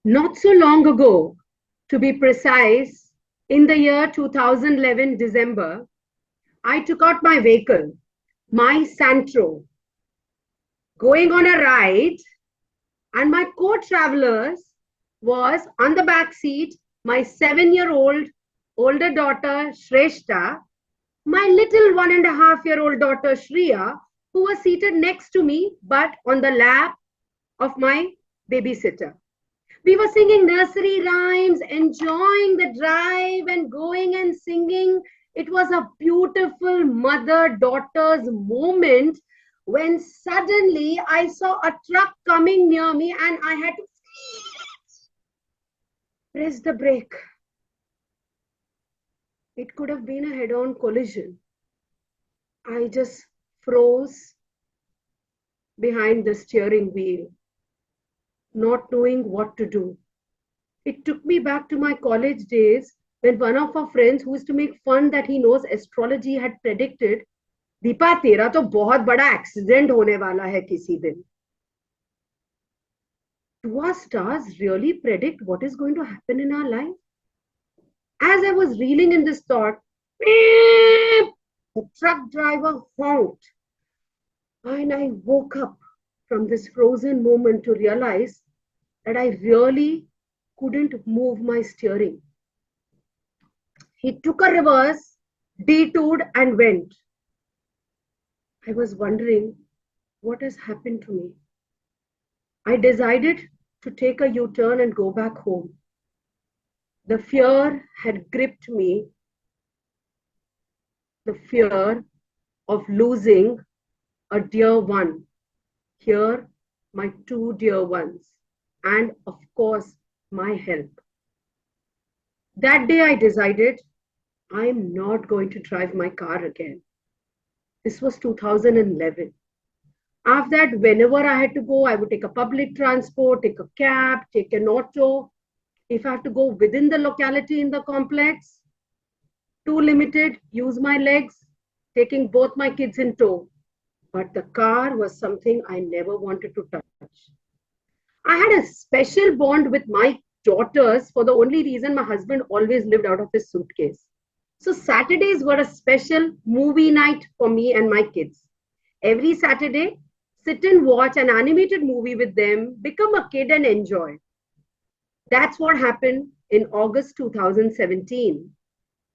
Not so long ago, to be precise, in the year 2011 December, I took out my vehicle, my Santro, going on a ride, and my co-travelers was on the back seat, my 7-year-old older daughter Shrestha, my little 1.5-year-old daughter Shriya, who was seated next to me but on the lap of my babysitter. We were singing nursery rhymes, enjoying the drive and going and singing. It was a beautiful mother daughter's moment when suddenly I saw a truck coming near me and I had to press the brake. It could have been a head on collision. I just froze behind the steering wheel, not knowing what to do. It took me back to my college days when one of our friends who used to make fun that he knows astrology had predicted, Deepa तेरा तो बहुत बड़ा accident होने वाला है किसी दिन. Do our stars really predict what is going to happen in our life? As I was reeling in this thought, the truck driver honked, and I woke up from this frozen moment to realize that I really couldn't move my steering. He took a reverse, detoured, and went. I was wondering what has happened to me. I decided to take a U-turn and go back home. The fear had gripped me, the fear of losing a dear one. Here, my two dear ones, and of course, my health. That day, I decided I'm not going to drive my car again. This was 2011. After that, whenever I had to go, I would take a public transport, take a cab, take an auto. If I have to go within the locality in the complex, too limited, use my legs, taking both my kids in tow. But the car was something I never wanted to touch. I had a special bond with my daughters for the only reason my husband always lived out of his suitcase. So Saturdays were a special movie night for me and my kids. Every Saturday, sit and watch an animated movie with them, become a kid and enjoy. That's what happened in August 2017.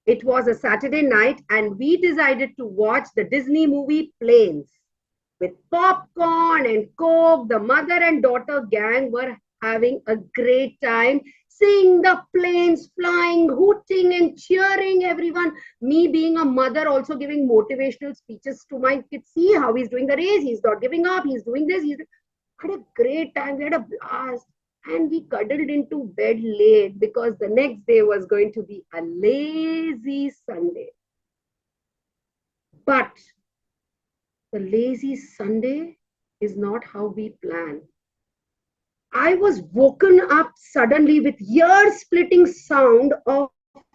It was a Saturday night and we decided to watch the Disney movie Planes. With popcorn and coke, the mother and daughter gang were having a great time, seeing the planes flying, hooting and cheering everyone. Me being a mother also giving motivational speeches to my kids. See how he's doing the race. He's not giving up. He's doing this. He's had a great time. We had a blast. And we cuddled into bed late because the next day was going to be a lazy Sunday. But the lazy Sunday is not how we plan. I was woken up suddenly with ear-splitting sound of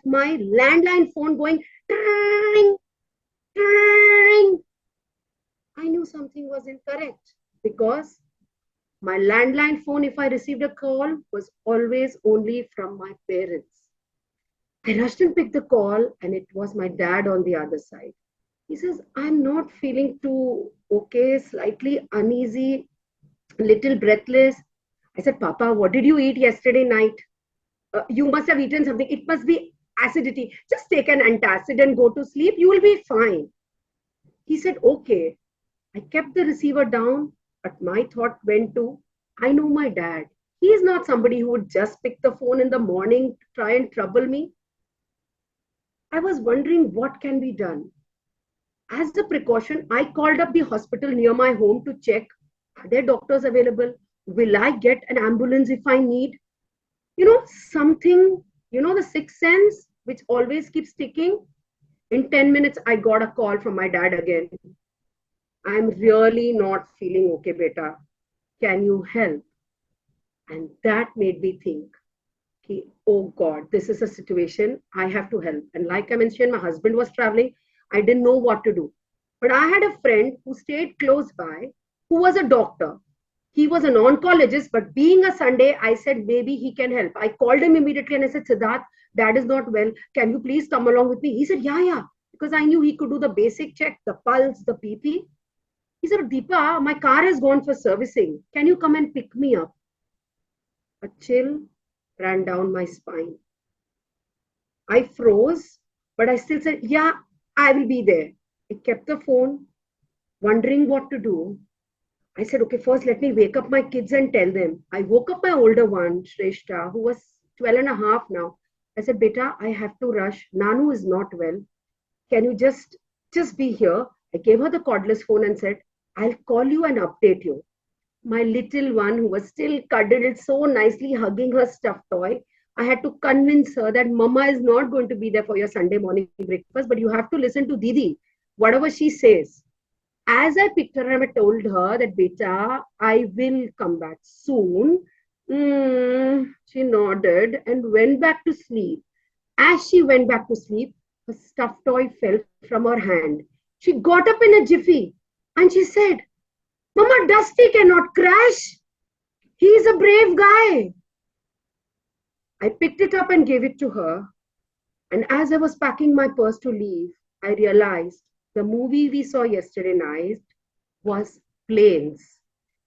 my landline phone going ding, ding. I knew something was incorrect because my landline phone, if I received a call, was always only from my parents. I rushed and picked the call, and it was my dad on the other side. He says, I'm not feeling too okay, slightly uneasy, little breathless. I said, Papa, what did you eat yesterday night? You must have eaten something. It must be acidity. Just take an antacid and go to sleep. You will be fine. He said, okay. I kept the receiver down, but my thought went to, I know my dad. He is not somebody who would just pick the phone in the morning to try and trouble me. I was wondering what can be done. As a precaution, I called up the hospital near my home to check, are there doctors available? Will I get an ambulance if I need? Something, the sixth sense, which always keeps ticking. In 10 minutes, I got a call from my dad again. I'm really not feeling okay, beta. Can you help? And that made me think, okay, oh God, this is a situation I have to help. And like I mentioned, my husband was traveling. I didn't know what to do. But I had a friend who stayed close by, who was a doctor. He was a non-collegist, but being a Sunday, I said maybe he can help. I called him immediately and I said, Siddharth, dad is not well. Can you please come along with me? He said, yeah. Because I knew he could do the basic check, the pulse, the PP. He said, Deepa, my car has gone for servicing. Can you come and pick me up? A chill ran down my spine. I froze, but I still said, yeah, I will be there. I kept the phone, wondering what to do. I said, okay, first let me wake up my kids and tell them. I woke up my older one, Shrestha, who was 12 and a half now. I said, Beta, I have to rush. Nanu is not well. Can you just be here? I gave her the cordless phone and said, I'll call you and update you. My little one, who was still cuddled so nicely, hugging her stuffed toy, I had to convince her that Mama is not going to be there for your Sunday morning breakfast, but you have to listen to Didi, whatever she says. As I picked her up, I told her that, Beta, I will come back soon. She nodded and went back to sleep. As she went back to sleep, her stuffed toy fell from her hand. She got up in a jiffy and she said, Mama, Dusty cannot crash. He is a brave guy. I picked it up and gave it to her. And as I was packing my purse to leave, I realized the movie we saw yesterday night was Planes,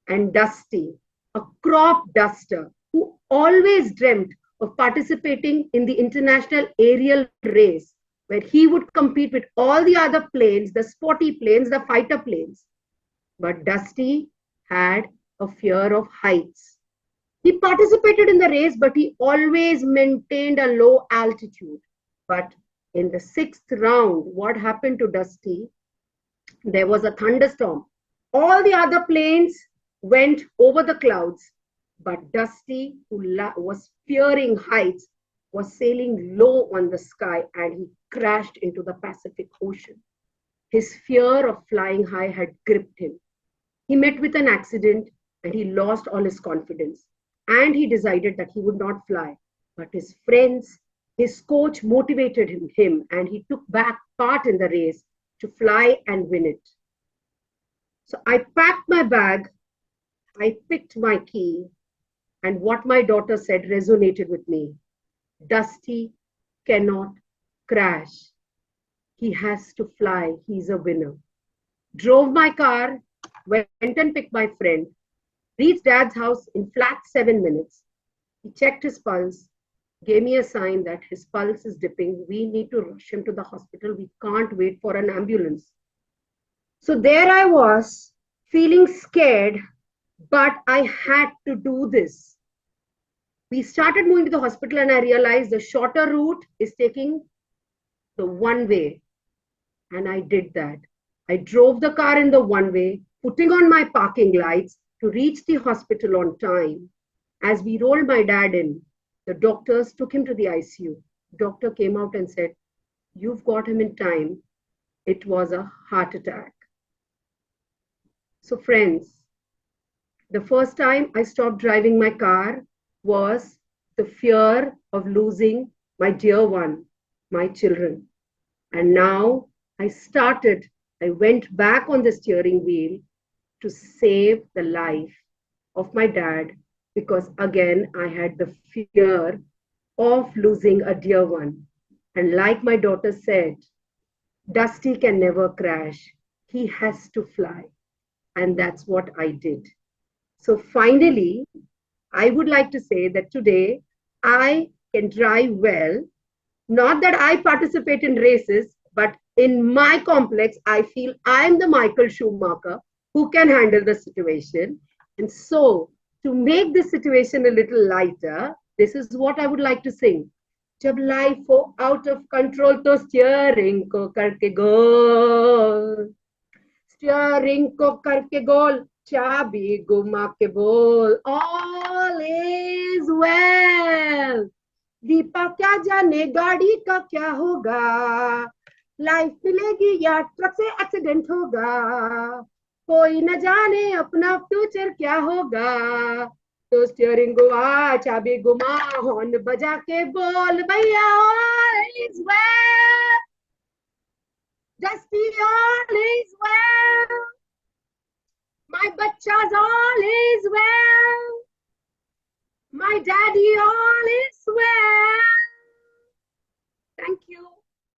and Dusty, a crop duster who always dreamt of participating in the international aerial race, where he would compete with all the other planes, the sporty planes, the fighter planes. But Dusty had a fear of heights. He participated in the race, but he always maintained a low altitude. But in the sixth round, what happened to Dusty? There was a thunderstorm. All the other planes went over the clouds, but Dusty, who was fearing heights, was sailing low on the sky and he crashed into the Pacific Ocean. His fear of flying high had gripped him. He met with an accident and he lost all his confidence. And he decided that he would not fly. But his friends, his coach motivated him and he took back part in the race to fly and win it. So I packed my bag, I picked my key, and what my daughter said resonated with me. Dusty cannot crash. He has to fly. He's a winner. Drove my car, went and picked my friend, reached Dad's house in flat 7 minutes. He checked his pulse, gave me a sign that his pulse is dipping. We need to rush him to the hospital. We can't wait for an ambulance. So there I was, feeling scared, but I had to do this. We started moving to the hospital and I realized the shorter route is taking the one way. And I did that. I drove the car in the one way, putting on my parking lights to reach the hospital on time. As we rolled my dad in, the doctors took him to the ICU. Doctor came out and said, "You've got him in time. It was a heart attack." So friends, the first time I stopped driving my car was the fear of losing my dear one, my children. And now I went back on the steering wheel to save the life of my dad, because again, I had the fear of losing a dear one. And like my daughter said, Dusty can never crash. He has to fly. And that's what I did. So finally, I would like to say that today I can drive well. Not that I participate in races, but in my complex, I feel I'm the Michael Schumacher who can handle the situation. And so, to make this situation a little lighter, this is what I would like to sing. जब life हो out of control, तो steering को करके गोल. Steering को करके गोल, चाबी घुमा के बोल. All is well. दीपा क्या जाने गाड़ी का क्या होगा, लाइफ मिलेगी या ट्रक से एक्सीडेंट होगा, कोई न जाने अपना फ्यूचर क्या होगा, तो स्टीयरिंग घुमा, चाबी घुमा, हॉर्न बजा के बोल भैया all is well, Dusty all is well. My bachas all is well. My daddy all is well. Thank you.